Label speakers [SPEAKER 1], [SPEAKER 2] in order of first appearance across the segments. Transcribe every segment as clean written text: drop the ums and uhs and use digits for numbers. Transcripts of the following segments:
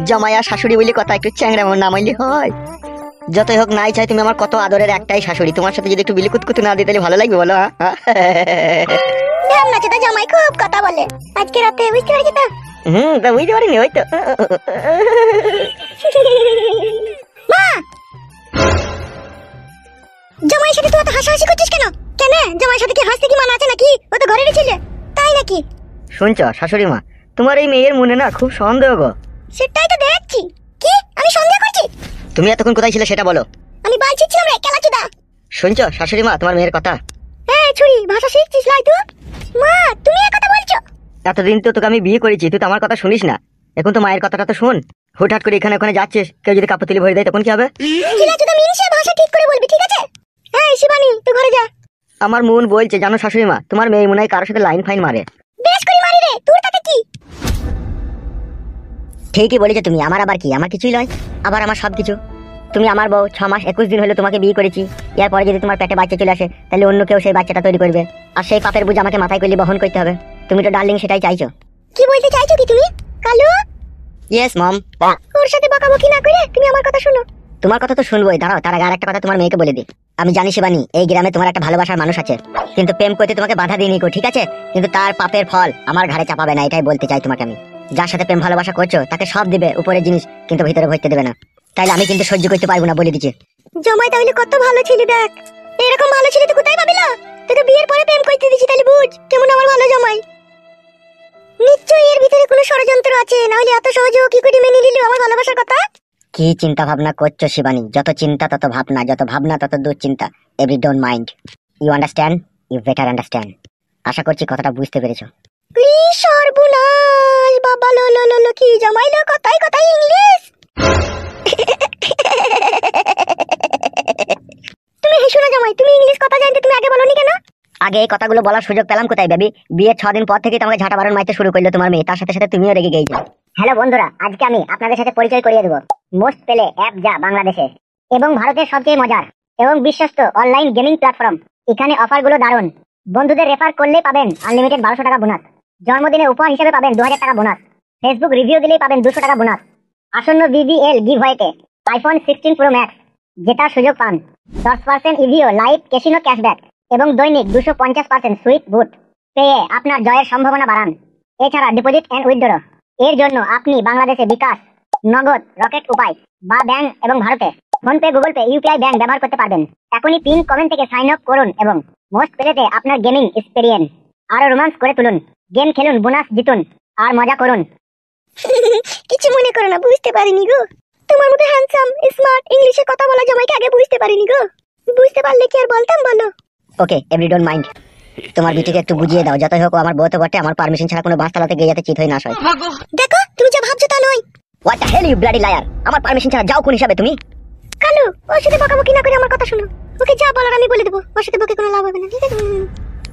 [SPEAKER 1] জামাই আর শাশুড়ি বলি কথা, একটু চ্যাংড়া না মাইলি হয়? যতই হোক নাই চাই, তুমি আমার কত আদরের একটাই শাশুড়ি, তোমার সাথে যদি একটু বিলি কুতকুতু না দিই তাহলে ভালো লাগবে বলো?
[SPEAKER 2] জামাই খুব কথা বলে, আজকে রাতে বুঝতে পারছি তো।
[SPEAKER 1] তা বুঝতে পারিনি হয়তো।
[SPEAKER 2] মা, জামাইয়ের সাথে তুই এত হাসাহাসি করছিস কেন? কেন জামাইয়ের সাথে কি হাসতে কি মানা আছে নাকি? ও তো ঘরেরই ছিল, তাই নাকি?
[SPEAKER 1] শুনছো শাশুড়ি মা, তোমার এই মেয়ের মনে না খুব সন্দেহ গো।
[SPEAKER 2] সেটাই তো দেখছি। কি আমি সন্দেহ করছি?
[SPEAKER 1] তুমি এতক্ষণ কোথায় ছিলে সেটা বলো।
[SPEAKER 2] আমি বালছি ছিলাম রে কেলাচুদা।
[SPEAKER 1] শুনছো শাশুড়ি মা তোমার মেয়ের কথা?
[SPEAKER 2] এই ছুরি ভাষা শিখছিস লাই তুই? মা তুমি এই কথা বলছো?
[SPEAKER 1] এতদিন তো তোকে আমি বিয়ে করেছি, তুই তো আমার কথা শুনিস না, এখন তো মায়ের কথাটা তো শোন। হুটহাট করে এখানে ওখানে যাচ্ছিস, কেউ যদি কাপড় তুলে ভরে দেয় তখন কি হবে?
[SPEAKER 2] কেলাচুদা মিনসে ভাষা ঠিক করে বলবি, ঠিক আছে? এই শিবানী তুই ঘরে যা।
[SPEAKER 1] আমার মন বলছে জানো শাশুড়ি মা, তোমার মেয়ে মনে হয় কারোর সাথে লাইন ফাইন মারে।
[SPEAKER 2] বেশ করে মারি রে, তোর তাতে কি?
[SPEAKER 1] ঠিকই বলেছো তুমি, আমার আবার কি? আমার কিছুই নয়, আবার আমার সবকিছু। তুমি আমার বউ, 6 মাস 21 দিন হলো তোমাকে বিয়ে করেছি। এরপরে যদি তোমার পেটে বাচ্চা চলে আসে তাহলে অন্য কেউ সেই বাচ্চাটা তৈরি করবে, আর সেই পাপের বোঝা আমাকে মাথায় করে বহন করতে হবে। তুমি তো ডার্লিং সেটাই চাইছো।
[SPEAKER 2] কি বলতে চাইছো কি তুমি কালু?
[SPEAKER 1] Yes mom.
[SPEAKER 2] ওর সাথে বকাবকি না করে তুমি আমার কথা শোনো।
[SPEAKER 1] তোমার কথা তো শুনবোই, দাঁড়াও তার আগে আরেকটা কথা তোমার মেয়েকে বলে দিই। আমি জানি শিবানী, এই গ্রামে তোমার একটা ভালোবাসার মানুষ আছে, কিন্তু প্রেম করতে তোমাকে বাধা দিইনি গো, ঠিক আছে? কিন্তু তার পাপের ফল আমার ঘাড়ে চাপাবে না, এটাই বলতে চাই তোমাকে আমি। যার সাথে প্রেম ভালোবাসা করছো তাকে সব দিবে উপরের জিনিস, কিন্তু ভিতরে ভরতে দেবে না। তাইলে আমি কিন্তু সহ্য করতে পারবো না, বলে দিচ্ছি।
[SPEAKER 2] জামাই তাহলে কত ভালো ছিল দেখ, এরকম ভালো ছিল তুই কোথায় পাবিলা? তোকে বিয়ের পরে প্রেম করতে দিছি, তাহলে বুঝ কেমন আমার ভালো জামাই। নিশ্চয়ই এর ভিতরে কোনো ষড়যন্ত্র আছে, না হলে এত সহজে ও কি করে মেনে নিল আমার ভালোবাসার কথা?
[SPEAKER 1] কি চিন্তা ভাবনা করছো শিবানী? যত চিন্তা তত ভাবনা, যত ভাবনা তত দুশ্চিন্তা। Every don't mind, you understand, you better understand. আশা করছি কথাটা বুঝতে পেরেছো।
[SPEAKER 2] প্লিজ সর্বনাশ বাবা, লো লো লো লো, কি জামাই লো, কথাই কথাই ইংলিশ। তুমি হেসো না জামাই, তুমি ইংলিশ কথা জানতে তুমি আগে বলনি কেন?
[SPEAKER 1] আগে এই কথাগুলো বলার সুযোগ পেলাম কোথায় বেবি? বিয়ের 6 দিন পর থেকে তোমাকে ঝাঁটা বারণ মারতে শুরু করলো তোমার মেয়ে, তার সাথে সাথে তুমিও রেগে গেছো।
[SPEAKER 3] হ্যালো বন্ধুরা, আজকে আমি আপনাদের সাথে পরিচয় করিয়ে দেব মোস্ট প্লে অ্যাপ, যা বাংলাদেশে এবং ভারতের সবচেয়ে মজার এবং বিশ্বস্ত অনলাইন গেমিং প্ল্যাটফর্ম। এখানে অফারগুলো দারুণ। বন্ধুদের রেফার করলেই পাবেন আনলিমিটেড 1200 টাকা বোনাস, জন্মদিনে উপহার হিসেবে পাবেন 2000 টাকা বোনাস, ফেসবুক রিভিউ দিলেই পাবেন 200 টাকা বোনাস, আসন্ন বিবিএল গিভওয়েতে আইফোন 16 প্রো ম্যাক্স জেতার সুযোগ পান, 10% ইভিও লাইভ ক্যাসিনো ক্যাশব্যাক এবং দৈনিক 250% সুইট বুট পেয়ে আপনার জয়ের সম্ভাবনা বাড়ান। এছাড়া ডিপোজিট এন্ড উইথড্র এর জন্য আপনি বাংলাদেশে বিকাশ, নগদ, রকেট উপায় বা ব্যাংক এবং ভারতে PhonePe, Google pay, UPI bank ব্যবহার করতে পারবেন। এখনই পিন কমেন্ট থেকে সাইন আপ করুন এবং মোস্ট প্লেতে আপনার গেমিং এক্সপেরিয়েন্স আরো রোমান্স করে তুলুন। গেম খেলুন, বোনাস জিতুন আর মজা করুন।
[SPEAKER 2] কিছু মনে করো না, বুঝতে পারিনি গো। তোমার মতো হ্যান্ডসাম স্মার্ট ইংলিশে কথা বলা জামাইকে আগে বুঝতে পারিনি গো। বুঝতে পারলে কি আর বলতাম বলো?
[SPEAKER 1] ওকে এভরি ডোন্ট মাইন্ড, তোমার বিটিকে একটু বুঝিয়ে দাও, যতই হোক আমার বউ তো বটে, আমার পারমিশন ছাড়া কোনো বাসতলাতে গিয়ে যাতে চিত হয়ে না হয়।
[SPEAKER 2] দেখো তুমি যা ভাবছো তা নয়।
[SPEAKER 1] What the hell you bloody liar! আমার পারমিশন ছাড়া যাও কোন হিসাবে তুমি?
[SPEAKER 2] কালু ওর সাথে বকাবকি না করে আমার কথা শোনো, ওকে যা বলার আমি বলে দেবো, ওর সাথে বকে কোনো লাভ হবে না, ঠিক আছে?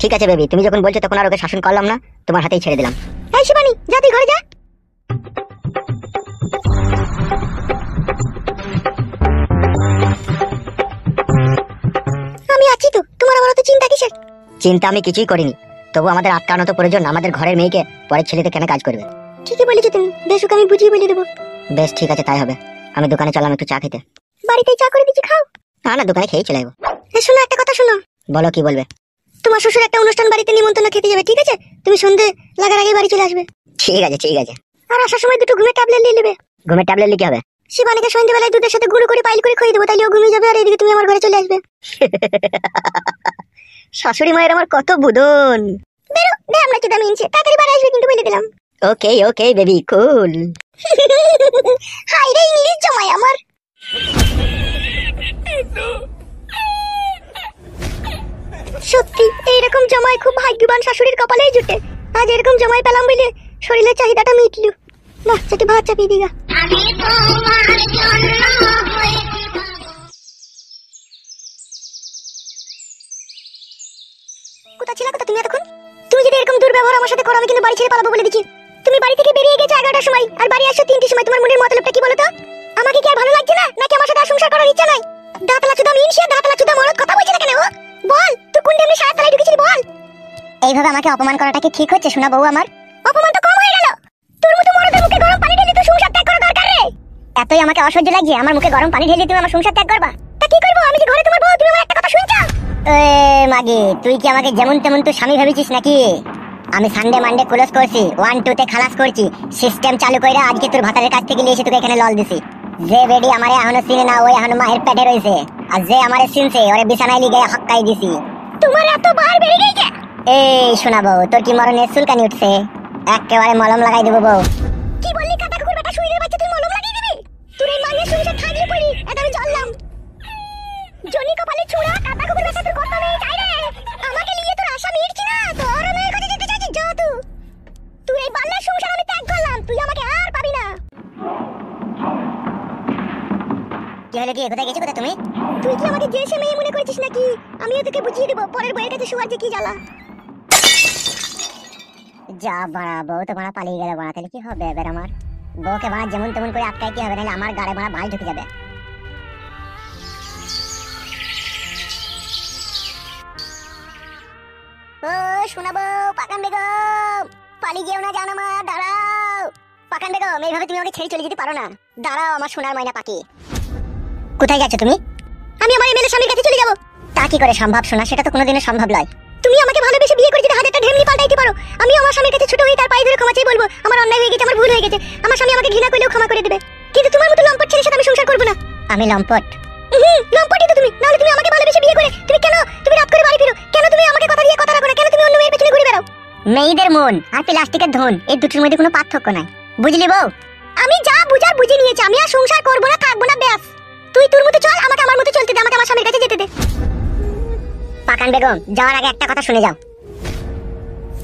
[SPEAKER 1] ঠিক আছে বেবি, তুমি যখন বলছো তখন আর ওকে শাসন করলাম না, তোমার হাতেই ছেড়ে দিলাম।
[SPEAKER 2] এই শিবানী যা তুই ঘরে যা। আমি আছি তো, তোমার আবার অত চিন্তা কিসের?
[SPEAKER 1] চিন্তা আমি কিছুই করিনি, তবু আমাদের আটকানো তো প্রয়োজন। আমাদের ঘরের মেয়েকে পরের ছেলেতে কেন কাজ করবে?
[SPEAKER 2] ঠিকই বলেছো তুমি, বেশ ওকে আমি বুঝিয়ে বলে দেবো।
[SPEAKER 1] বেশ ঠিক আছে, তাই হবে। আমি দোকানে চলাম একটু চা খেতে।
[SPEAKER 2] বাড়িতেই চা করে দিচ্ছি, খাও।
[SPEAKER 1] না না, দোকানে খেয়েই চলে যাবো।
[SPEAKER 2] শোনো একটা কথা শোনো।
[SPEAKER 1] বলো কি বলবে?
[SPEAKER 2] তোমার শ্বশুর একটা অনুষ্ঠান বাড়িতে নিমন্ত্রণ খেতে যাবে, ঠিক আছে? তুমি সন্ধে লাগার আগে বাড়ি চলে আসবে।
[SPEAKER 1] ঠিক আছে ঠিক আছে।
[SPEAKER 2] আর আসার সময় দুটো ঘুমের ট্যাবলেট নিয়ে নেবে।
[SPEAKER 1] ঘুমের ট্যাবলেট লিখে হবে?
[SPEAKER 2] শিবানীকে সন্ধ্যেবেলায় দুধের সাথে গুঁড়ো করে পাইল করে খাইয়ে দেবো, তাইলে ও ঘুমিয়ে যাবে আর এদিকে তুমি আমার ঘরে চলে আসবে।
[SPEAKER 1] শাশুড়ি মায়ের আমার কত বুদন।
[SPEAKER 2] বেরো ঢ্যামলা চোদা মিনছে, তাড়াতাড়ি বাড়ি আসবে কিন্তু বলে দিলাম।
[SPEAKER 1] ওকে ওকে বেবি, কুল।
[SPEAKER 2] হাই রে ইংলিশ জামাই আমার। সত্যি এইরকম জামাই খুব ভাগ্যবান, শাশুড়ির কপালেই জুটে। আজ এরকম জামাই পেলাম বলে শরীরের চাহিদাটা মিটলু। না সেটা ভাত চাপিয়ে দিগা। কোথা ছিল কোথা তুমি এতক্ষণ? তুমি যদি এরকম দুর্ব্যবহার আমার সাথে করো আমি কিন্তু বাড়ি ছেড়ে পালাবো বলে দিচ্ছি। তুমি বাড়ি থেকে বেরিয়ে গেছো 11টার সময় আর বাড়ি আসছো 3টের সময়। তোমার মনের মতলবটা কি বলো তো? আমাকে কি আর ভালো লাগছে না, নাকি আমার সাথে আর সংসার করার ইচ্ছা নাই? দাঁতলা চুদা মিনসিয়া, দাঁতলা চুদা মরদ কথা বলছিস না কেন? বল তুই কোন টাইমে সারা তলায় ঢুকেছিলি বল।
[SPEAKER 3] এইভাবে আমাকে অপমান করাটা কি ঠিক হচ্ছে শোনা বউ আমার?
[SPEAKER 2] অপমান তো কম হয়ে গেল। তোর মতো মরদের মুখে গরম পানি ঢেলে তো সংসার ত্যাগ করা দরকার রে।
[SPEAKER 3] এতই আমাকে অসহ্য লাগছে, আমার মুখে গরম পানি ঢেলে তুমি আমার সংসার ত্যাগ করবা?
[SPEAKER 2] তা কি করবো, আমি যে ঘরে তোমার বউ, তুমি আমার একটা কথা শুনছো?
[SPEAKER 3] এ মাগি, তুই কি আমাকে যেমন তেমন তো স্বামী ভেবেছিস নাকি? আমি সানডে মানডে ক্লোজ করছি, 1 2 তে খালাস করছি, সিস্টেম চালু কইরা আজকে তোর ভাতারের কাছ থেকে নিয়ে এসে তোকে এখানে লল দিছি। যে বেডি আমারে এখনো চিনে না, ওই এখনো মায়ের পেটে রইছে, আর যে আমারে চিনছে ওরে বিছানায় লিগে হক্কাই দিছি।
[SPEAKER 2] তোমার এত বার বেড়ে গেছে।
[SPEAKER 3] এই শোনাবো, তোর কি মরণের চুলকানি উঠছে? একেবারে মলম লাগাই দেবো বউ।
[SPEAKER 2] কি বললি কাটা কুকুর বেটা, শুইরের বাচ্চা, তুই মলম লাগিয়ে দিবি? তোর এই মায়ের সংসার থাকলে পড়ি, এটা আমি জানলাম। জনি কপালে ছুড়া, কাটা কুকুর বেটা, তোর কত নেই চাই রে। আমাকে নিয়ে তোর আশা মিটছে না, তোর মেয়ের কাছে যেতে চাইছিস যা তুই। তুই এই বাল্যের সংসার আমি ত্যাগ করলাম, তুই আমাকে আর পাবি না।
[SPEAKER 3] কি হলো, কি কোথায় গেছো, কোথায় তুমি?
[SPEAKER 2] তুই কি আমাকে যে সে মেয়ে মনে করেছিস নাকি? আমিও তোকে বুঝিয়ে দেবো পরের বইয়ের কাছে শোয়ার যে কি জ্বালা।
[SPEAKER 3] যা বাড়া, বউ তো বাড়া পালিয়ে গেলে বাড়া, তাহলে কি হবে এবার আমার? বউকে বাড়া যেমন তেমন করে আটকাই কি হবে, নাহলে আমার গাড়ে বাড়া ভাই ঢুকে যাবে।
[SPEAKER 2] ও শোনাবো পাকান বেগম, পালিয়ে যেও না, জান আমার, দাঁড়াও।
[SPEAKER 3] পাকান বেগম, এইভাবে তুমি আমাকে ছেড়ে চলে যেতে পারো না। দাঁড়াও আমার সোনার ময়না পাখি। কোথায় যাচ্ছ তুমি?
[SPEAKER 2] আমি আমার এমএলএ স্বামীর কাছে চলে যাব।
[SPEAKER 3] তা কি করে সম্ভব শোনা, সেটা তো কোনোদিনও সম্ভব নয়।
[SPEAKER 2] তুমি আমাকে ভালোবেসে বিয়ে করে যদি হাজারটা ঢেমনি পাল্টাইতে পারো, আমি আমার স্বামীর কাছে ছোট হয়ে তার পায়ে ধরে ক্ষমা চেয়ে বলবো আমার অন্যায় হয়ে গেছে, আমার ভুল হয়ে গেছে। আমার স্বামী আমাকে ঘৃণা করলেও ক্ষমা করে দেবে। কিন্তু তোমার মতো লম্পট ছেলের সাথে আমি সংসার করব না।
[SPEAKER 3] আমি লম্পট?
[SPEAKER 2] লম্পটই তো তুমি, নাহলে তুমি আমাকে ভালোবেসে বিয়ে করে তুমি রাত করে বাড়ি ফিরো কেন? তুমি আমাকে কথা দিয়ে কথা রাখো না কেন? তুমি অন্য মেয়ের পেছনে ঘুরে বেড়াও।
[SPEAKER 3] মেয়েদের মন আর প্লাস্টিকের ধন, এই দুটোর মধ্যে কোনো পার্থক্য নাই, বুঝলি বউ?
[SPEAKER 2] আমি যা বুঝার বুঝে নিয়েছি, আমি আর সংসার করব না, থাকবো না, ব্যাস। তুই তোর মতো চল, আমাকে আমার মতো চলতে দে, আমাকে আমার স্বামীর কাছে যেতে দে।
[SPEAKER 3] পাকান বেগম, যাওয়ার আগে একটা কথা শুনে যাও।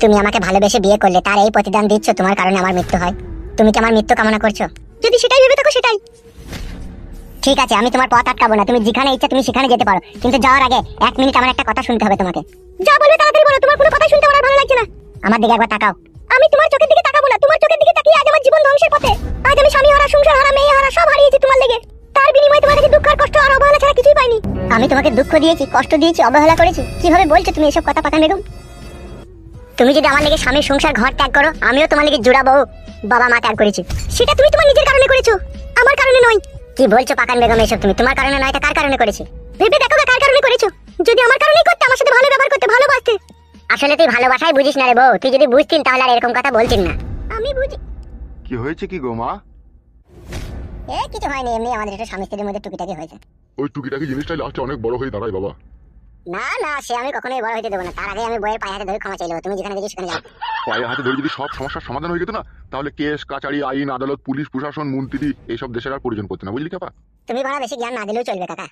[SPEAKER 3] তুমি আমাকে ভালোবেসে বিয়ে করলে, তার এই প্রতিদান দিচ্ছ তোমার কারণে আমার মৃত্যু হয়। তুমি কি আমার মৃত্যু কামনা করছো?
[SPEAKER 2] যদি সেটাই ভেবে থাকো সেটাই।
[SPEAKER 3] ঠিক আছে, আমি তোমার পথ আটকাবো না, তুমি যেখানে ইচ্ছা তুমি সেখানে যেতে পারো, কিন্তু যাওয়ার আগে 1 মিনিট আমার একটা কথা শুনতে হবে তোমাকে।
[SPEAKER 2] যা বলবে তাড়াতাড়ি বলো, তোমার কোনো কথা শুনতে আমার আর ভালো লাগছে না।
[SPEAKER 3] আমার দিকে একবার তাকাও।
[SPEAKER 2] আমি তোমার চোখের দিকে তাকাবো না, তোমার চোখের দিকে তাকিয়ে আজ আমার জীবন ধ্বংসের পথে। আজ আমি স্বামী হারা, সংসার হারা, মেয়ে হারা, সব হারিয়েছি তোমার লেগে। তার বিনিময়ে তোমার কাছে দুঃখ আর কষ্ট আর অবহেলা ছাড়া কিছুই পাইনি।
[SPEAKER 3] আমি তোমাকে দুঃখ দিয়েছি, কষ্ট দিয়েছি, অবহেলা করেছি? কিভাবে বলছো তুমি এসব কথা পাকান বেগম? তুমি যদি আমার লেগে স্বামীর সংসার ঘর ত্যাগ করো, আমিও তোমার লেগে জুড়াবো বাবা মা ত্যাগ করেছি।
[SPEAKER 2] সেটা তুমি তোমার নিজের কারণে করেছো, আমার কারণে নয়।
[SPEAKER 3] কি বলছো পাকান বেগম এসব? তুমি তোমার কারণে নয় তা কার কারণে করেছি?
[SPEAKER 2] ভেবে দেখো না কার কারণে করেছো। যদি আমার কারণেই করতে, আমার সাথে ভালো ব্যবহার করতে, ভালোবাসতে।
[SPEAKER 3] আসলে তুই ভালোবাসাই বুঝিস না রে বউ, তুই যদি বুঝতিন তাহলে আর এরকম কথা বলতিন না।
[SPEAKER 2] আমি বুঝি।
[SPEAKER 4] কি হয়েছে কি গো মা?
[SPEAKER 3] কিছু হয়নি, এমনি আমাদের একটা স্বামী স্ত্রীর মধ্যে টুকিটাকি হয়েছে।
[SPEAKER 4] ওই টুকিটাকি জিনিসটাই লাস্টে অনেক বড় হয়ে দাঁড়ায় বাবা।
[SPEAKER 3] না না, সে আমি কখনোই বড় হইতে দেবো না। তার আগে আমি বইয়ের পায়ে হাতে ধরে ক্ষমা চাইলেও, তুমি যেখানে দেখি সেখানে যাও।
[SPEAKER 4] পায়ে হাতে ধরে যদি সব সমস্যার সমাধান হয়ে যেত না, তাহলে কেস কাচারি, আইন আদালত, পুলিশ প্রশাসন, মন্ত্রী এইসব দেশের আর প্রয়োজন পড়তো না, বুঝলি কাপা?
[SPEAKER 3] তুমি বড় বেশি জ্ঞান না দিলেও চলবে কাকা।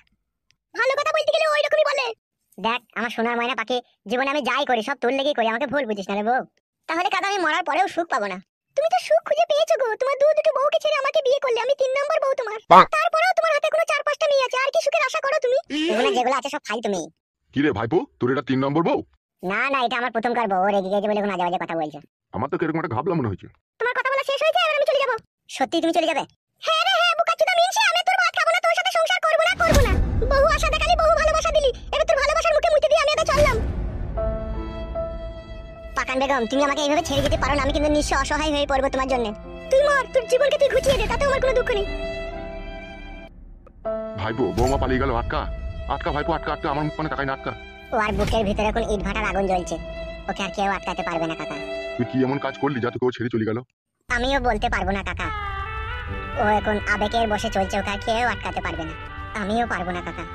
[SPEAKER 2] ভালো কথা বলতে গেলে ওই রকমই বলে।
[SPEAKER 3] দেখ আমার সোনার ময়না পাখি, জীবনে আমি যাই করি সব তোর লেগেই করি, আমাকে ভুল বুঝিস না রে বউ। তাহলে কাকা আমি মরার পরেও সুখ পাবো না।
[SPEAKER 2] তুমি তো সুখ খুঁজে পেয়েছো গো, তোমার দুটো বউকে ছেড়ে আমাকে বিয়ে করলে, আমি 3 নম্বর বউ তোমার। তারপরেও তোমার হাতে কোনো 4-5টা মেয়ে আছে, আর কি সুখের আশা করো তুমি?
[SPEAKER 3] এগুলো যেগুলো আছে সব ফাইল তুমি।
[SPEAKER 4] কি রে ভাইপো, তোর এটা 3 নম্বর বউ?
[SPEAKER 3] না না, এটা আমার প্রথমকার বউ, রেগে গেছে বলে কোনো আজে বাজে কথা বলছে।
[SPEAKER 4] আমার তো কিরকম একটা ঘাবলা মনে হয়েছে।
[SPEAKER 2] তোমার কথা বলা শেষ হয়েছে, এবার আমি চলে যাব।
[SPEAKER 3] সত্যি তুমি চলে যাবে?
[SPEAKER 2] হ্যাঁ রে হ্যাঁ, বুকাচুদা মিনছে, আমি তোর ভাত খাবো না, তোর সাথে সংসার করব না, করব না। বহু আশা দেখালি, বহু ভালোবাসা দিলি, এবার তোর ভালোবাসার মুখে মুতে দিয়ে আমি এটা চললাম।
[SPEAKER 3] পাকান বেগম, তুমি আমাকে এইভাবে ছেড়ে যেতে পারো না, আমি কিন্তু নিঃস্ব অসহায় হয়ে পড়বো তোমার জন্য।
[SPEAKER 2] তুই মর, তোর জীবনকে তুই ঘুচিয়ে দে, তাতে আমার কোনো দুঃখ নেই।
[SPEAKER 4] ভাইপো বৌমা পালিয়ে গেল, আটকা আটকা ভাইপো, আটকা আটকা, আমার মুখ মানে তাকাই না, আটকা।
[SPEAKER 3] ও আর বুকের ভিতরে এখন ইট ভাটার আগুন জ্বলছে, ওকে আর কেউ আটকাতে পারবে না কাকা।
[SPEAKER 4] তুই কি এমন কাজ করলি যা তোকে ও ছেড়ে চলে গেল?
[SPEAKER 3] আমিও বলতে পারবো না কাকা, ও এখন আবেগের বসে চলছে, ওকে আর কেউ আটকাতে পারবে না, আমিও পারবো না কাকা।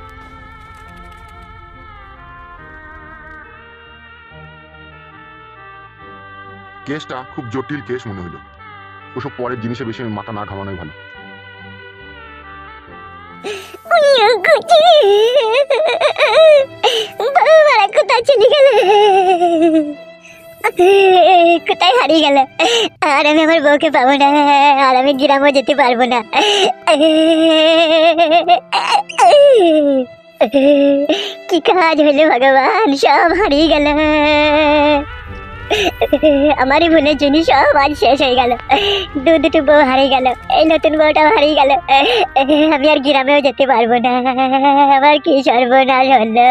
[SPEAKER 4] কেসটা খুব জটিল কেস মনে হলো, ওসব পরের জিনিসে বেশি মাথা না ঘামানোই ভালো।
[SPEAKER 2] বাবা কোথায় চলে গেল, কোথায় হারিয়ে গেল? আর আমি আমার বউকে পাবো না, আর আমি গ্রামও যেতে পারবো না। কি কাজ হলো ভগবান, সব হারিয়ে গেল। আমারই ভুলের জন্য সব আজ শেষ হয়ে গেল। দুটো বউ হারিয়ে গেল, এই নতুন বউটাও হারিয়ে গেল। আমি আর গ্রামেও যেতে পারবো না, আমার কি সর্বনাশ হলো।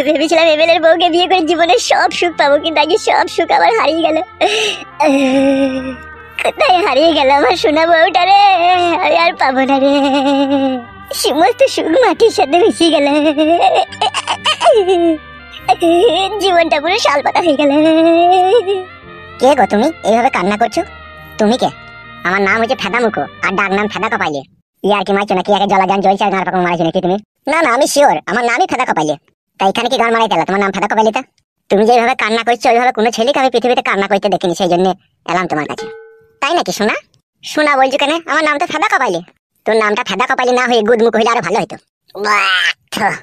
[SPEAKER 2] ভেবেছিলাম এমএলএর বউকে বিয়ে করে জীবনের সব সুখ পাবো, কিন্তু আজকে সব সুখ আমার হারিয়ে গেল। কোথায় হারিয়ে গেল আমার সোনা বউটা রে, আমি আর পাবো না রে, সমস্ত সুখ মাটির সাথে মিশে গেল, জীবনটা পুরো শালপাতা হয়ে গেল।
[SPEAKER 3] কে গো তুমি এইভাবে কান্না করছো? তুমি কে? আমার নাম হচ্ছে ফেদা মুখো, আর ডাক নাম ফেদা কপাইলে। ইয়ার কি মারছো নাকি? একে জলাজান জলছে আর গান পাকা মারাইছো নাকি তুমি? না না, আমি শিওর আমার নামই ফেদা কপাইলে। তাই এখানে কি গান মারাইতে এলা? তোমার নাম ফেদা কপাইলে তা? তুমি যেভাবে কান্না করছো ওইভাবে কোনো ছেলেকে আমি পৃথিবীতে কান্না করতে দেখিনি, সেই জন্য এলাম তোমার কাছে। তাই নাকি সোনা? সোনা বলছো কেন? আমার নাম তো ফেদা কপাইলে। তোর নামটা ফেদা কপাইলে না হয়ে গুদমুখ হইলে আরো ভালো হইতো। বাহ!